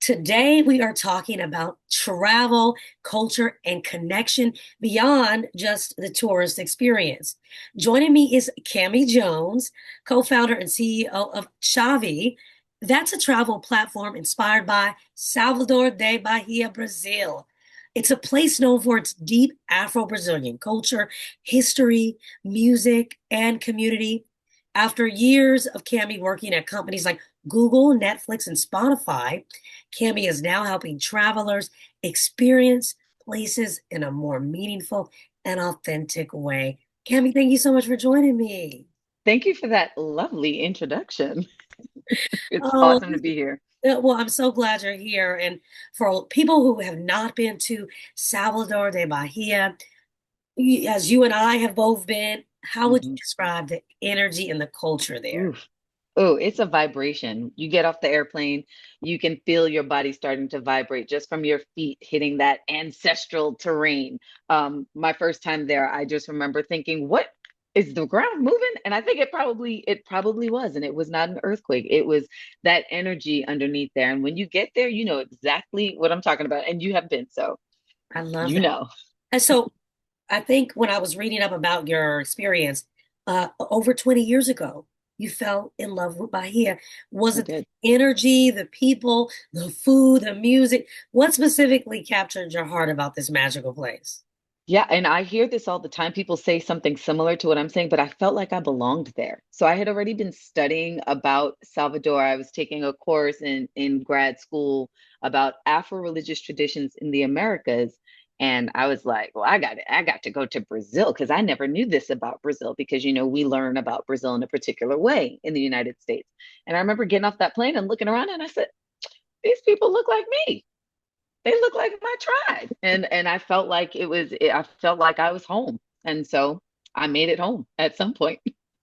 Today, we are talking about travel, culture, and connection beyond just the tourist experience. Joining me is Cami Jones, co-founder and CEO of Chavi. That's a travel platform inspired by Salvador da Bahia, Brazil. It's a place known for its deep Afro-Brazilian culture, history, music, and community. After years of Cami working at companies like Google, Netflix, and Spotify, Cami is now helping travelers experience places in a more meaningful and authentic way. Cami, thank you so much for joining me. Thank you for that lovely introduction. It's Oh, awesome to be here. well, I'm so glad you're here. And for people who have not been to Salvador de Bahia, as you and I have both been, how would you hmm describe the energy and the culture there? Oof. Oh, it's a vibration. You get off the airplane, you can feel your body starting to vibrate just from your feet hitting that ancestral terrain. My first time there, I just remember thinking, "What is the ground moving?" And I think it probably was, and it was not an earthquake. It was that energy underneath there. And when you get there, you know exactly what I'm talking about, and you have been, so I love you that. know. And so I think when I was reading up about your experience, over 20 years ago, you fell in love with Bahia. Was I it the did. energy, the people, the food, the music? What specifically captured your heart about this magical place? Yeah, and I hear this all the time. People say something similar to what I'm saying, but I felt like I belonged there. So I had already been studying about Salvador. I was taking a course in grad school about Afro-religious traditions in the Americas. And I was like, well, I got to go to Brazil because I never knew this about Brazil because we learn about Brazil in a particular way in the United States. And I remember getting off that plane and looking around and I said, these people look like me, they look like my tribe. And I felt like I felt like I was home. And so I made it home at some point.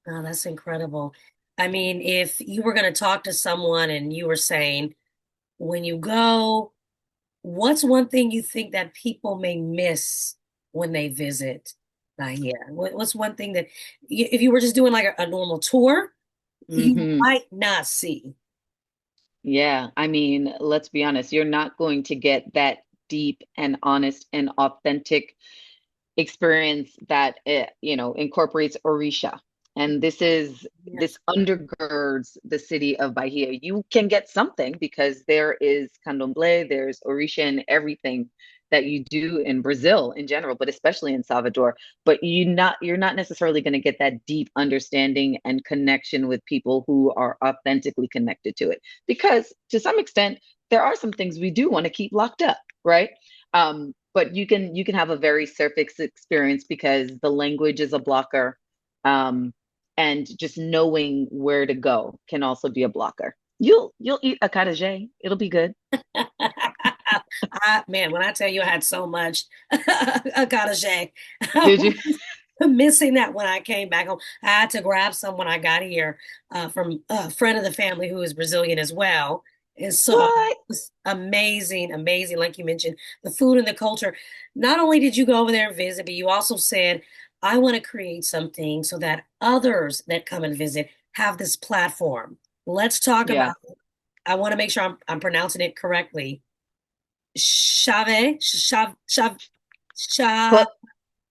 Oh, that's incredible. I mean, if you were going to talk to someone and you were saying, when you go, what's one thing you think that people may miss when they visit Bahia? What's one thing that, if you were just doing like a normal tour, you hmm might not see? Yeah, I mean, let's be honest, you're not going to get that deep and honest and authentic experience that incorporates Orisha. And this Yes. undergirds the city of Bahia. You can get something because there is candomblé, there's Orisha and everything that you do in Brazil in general, but especially in Salvador. But you're not necessarily going to get that deep understanding and connection with people who are authentically connected to it. Because to some extent, there are some things we do want to keep locked up, right? But you can have a very surface experience because the language is a blocker, um, and just knowing where to go can also be a blocker. You'll eat a acarajé. It'll be good. Man, when I tell you I had so much, I gotta say, I Did you? was missing that when I came back home. I had to grab some when I got here from a friend of the family who is Brazilian as well. And so What? it's amazing, amazing. Like you mentioned, the food and the culture. Not only did you go over there and visit, but you also said, I want to create something so that others that come and visit have this platform. Let's talk Yeah. about, I want to make sure I'm pronouncing it correctly. Chave, chav, chav, chav, Cl-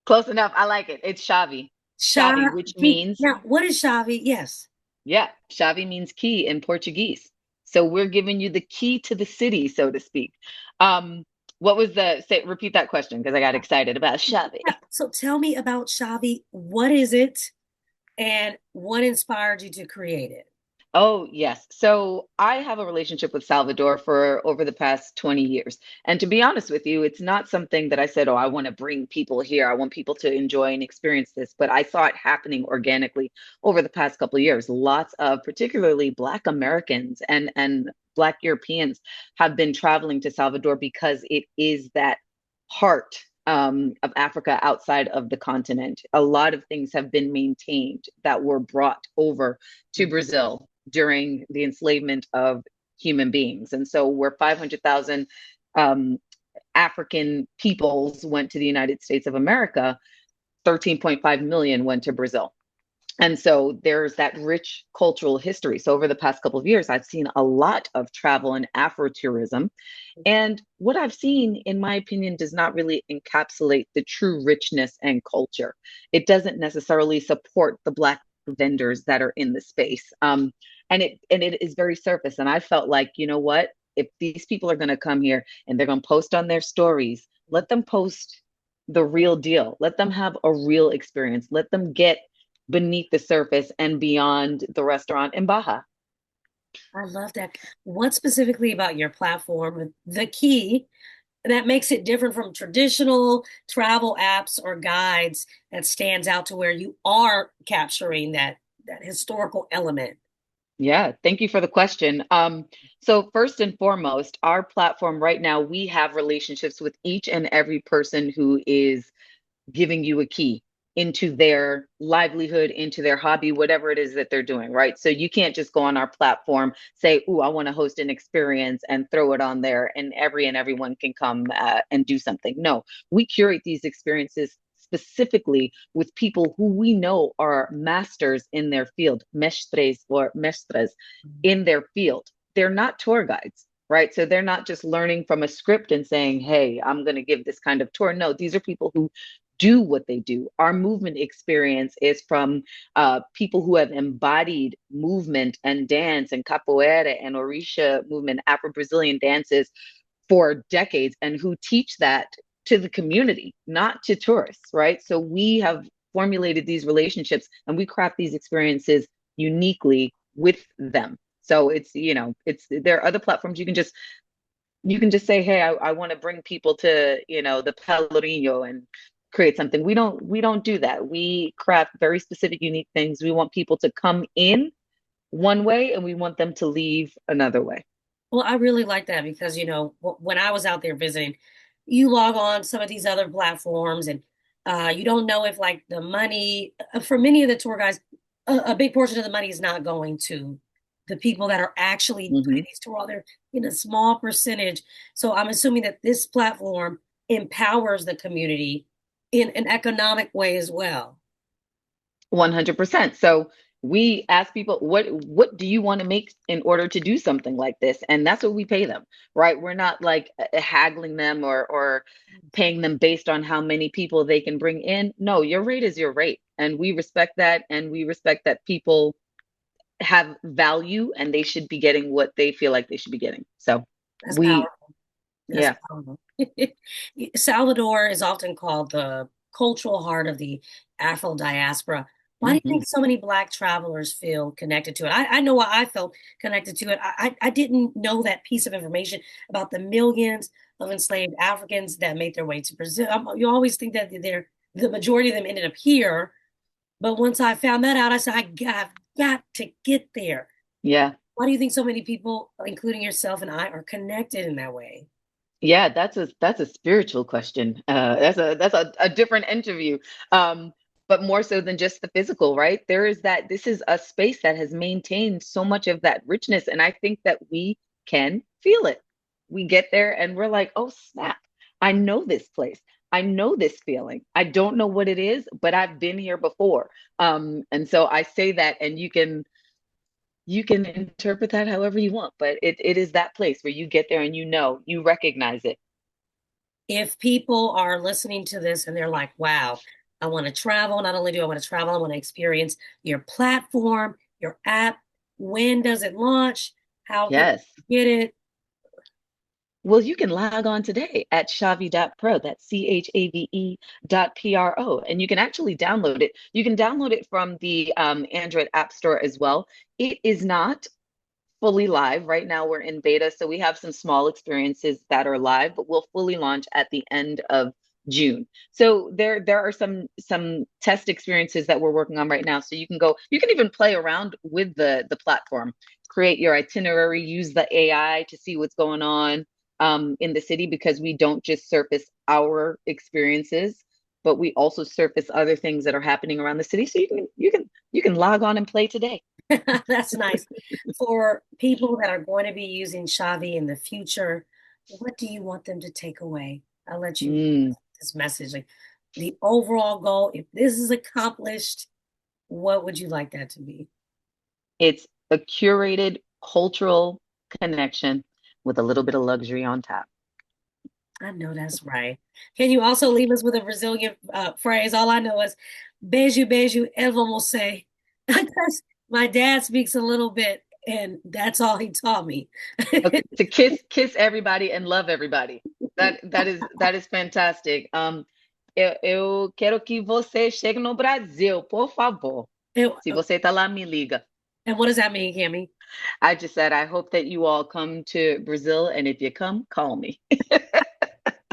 Close enough. I like it. It's Xavi. Xavi, which Chavi. means, Now, what is Chavi? Yes. yeah, Xavi means key in Portuguese. So we're giving you the key to the city, so to speak. Um, what was the say? Repeat that question because I got excited about Xavi. Yeah. So tell me about Chavi. What is it and what inspired you to create it? Oh, yes. So I have a relationship with Salvador for over the past 20 years. And to be honest with you, it's not something that I said, oh, I want to bring people here. I want people to enjoy and experience this. But I saw it happening organically over the past couple of years. Lots of particularly Black Americans and Black Europeans have been traveling to Salvador because it is that heart of Africa outside of the continent. A lot of things have been maintained that were brought over to Brazil during the enslavement of human beings. And so where 500,000 um, African peoples went to the United States of America, 13.5 million went to Brazil. And so there's that rich cultural history. So over the past couple of years, I've seen a lot of travel and Afro tourism. And what I've seen, in my opinion, does not really encapsulate the true richness and culture. It doesn't necessarily support the Black vendors that are in the space. And it is very surface. And I felt like, you know what? If these people are going to come here and they're going to post on their stories, let them post the real deal. Let them have a real experience. Let them get beneath the surface and beyond the restaurant in Baja. I love that. What specifically about your platform, the key that makes it different from traditional travel apps or guides that stands out to where you are capturing that historical element? Yeah, thank you for the question. So first and foremost, our platform right now, we have relationships with each and every person who is giving you a key into their livelihood, into their hobby, whatever it is that they're doing, right? So you can't just go on our platform, say, "Ooh, I want to host an experience," and throw it on there, and everyone can come and do something. No, we curate these experiences specifically with people who we know are masters in their field, mestres or mestras in their field. They're not tour guides. Right. So they're not just learning from a script and saying, "Hey, I'm going to give this kind of tour." No, these are people who do what they do. Our movement experience is from people who have embodied movement and dance and capoeira and orisha movement, Afro-Brazilian dances for decades, and who teach that to the community, not to tourists, right? So we have formulated these relationships and we craft these experiences uniquely with them. So it's there are other platforms you can just say, "Hey, I want to bring people to, the Pelourinho and create something." We don't do that. We craft very specific, unique things. We want people to come in one way and we want them to leave another way. Well, I really like that because, when I was out there visiting, you log on some of these other platforms and you don't know if like the money for many of the tour guides, a big portion of the money is not going to the people that are actually Mhm. putting these tour on there in a small percentage. So I'm assuming that this platform empowers the community in an economic way as well. 100%. So we ask people, what do you want to make in order to do something like this? And that's what we pay them, right? We're not like haggling them or paying them based on how many people they can bring in. No, your rate is your rate. And we respect that. And we respect that people have value and they should be getting what they feel like they should be getting. So That's we, powerful. That's yeah. powerful. Salvador is often called the cultural heart of the Afro diaspora. Why do you Mhm. think so many Black travelers feel connected to it? I know why I felt connected to it. I didn't know that piece of information about the millions of enslaved Africans that made their way to Brazil. You always think that the majority of them ended up here, but once I found that out, I said, I've got to get there. Yeah. Why do you think so many people, including yourself and I, are connected in that way? Yeah, that's a spiritual question. That's a different interview. But more so than just the physical, right? This is a space that has maintained so much of that richness, and I think that we can feel it. We get there and we're like, "Oh, snap. I know this place. I know this feeling. I don't know what it is, but I've been here before." And so I say that, and you can interpret that however you want, but it is that place where you get there and you recognize it. If people are listening to this and they're like, wow, I want to travel. Not only do I want to travel, I want to experience your platform, your app. When does it launch? How can Yes. I get it? Well, you can log on today at Chavi.pro. That's CHAVE.pro. And you can actually download it. You can download it from the Android App Store as well. It is not fully live. Right now, we're in beta. So we have some small experiences that are live, but we'll fully launch at the end of June. So there are some test experiences that we're working on right now. So you can even play around with the platform, create your itinerary, use the AI to see what's going on in the city, because we don't just surface our experiences, but we also surface other things that are happening around the city. So you can log on and play today. That's nice. For people that are going to be using Shavi in the future, what do you want them to take away? I'll let you Mm. this message. Like the overall goal, if this is accomplished, What would you like that to be? It's a curated cultural connection with a little bit of luxury on top. I know that's right. Can you also leave us with a Brazilian phrase? All I know is beijo, beijo, eu vamos say. Because my dad speaks a little bit, and that's all he taught me. Okay, to kiss everybody and love everybody. That is fantastic. Eu quero que você chegue no Brasil, por favor. And, Se você tá lá, me liga. and what does that mean, Cammy? I just said I hope that you all come to Brazil, and if you come, call me.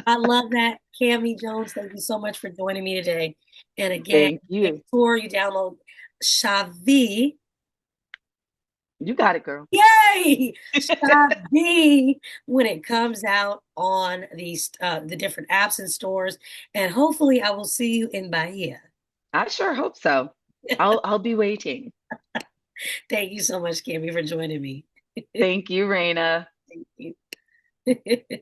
I love that. Cammy Jones, thank you so much for joining me today. And again, Thank make you. sure you download Xavi. You got it, girl. Yay! Xavi when it comes out on the different apps and stores. And hopefully I will see you in Bahia. I sure hope so. I'll be waiting. Thank you so much, Cammy, for joining me. Thank you, Reyna. Thank you.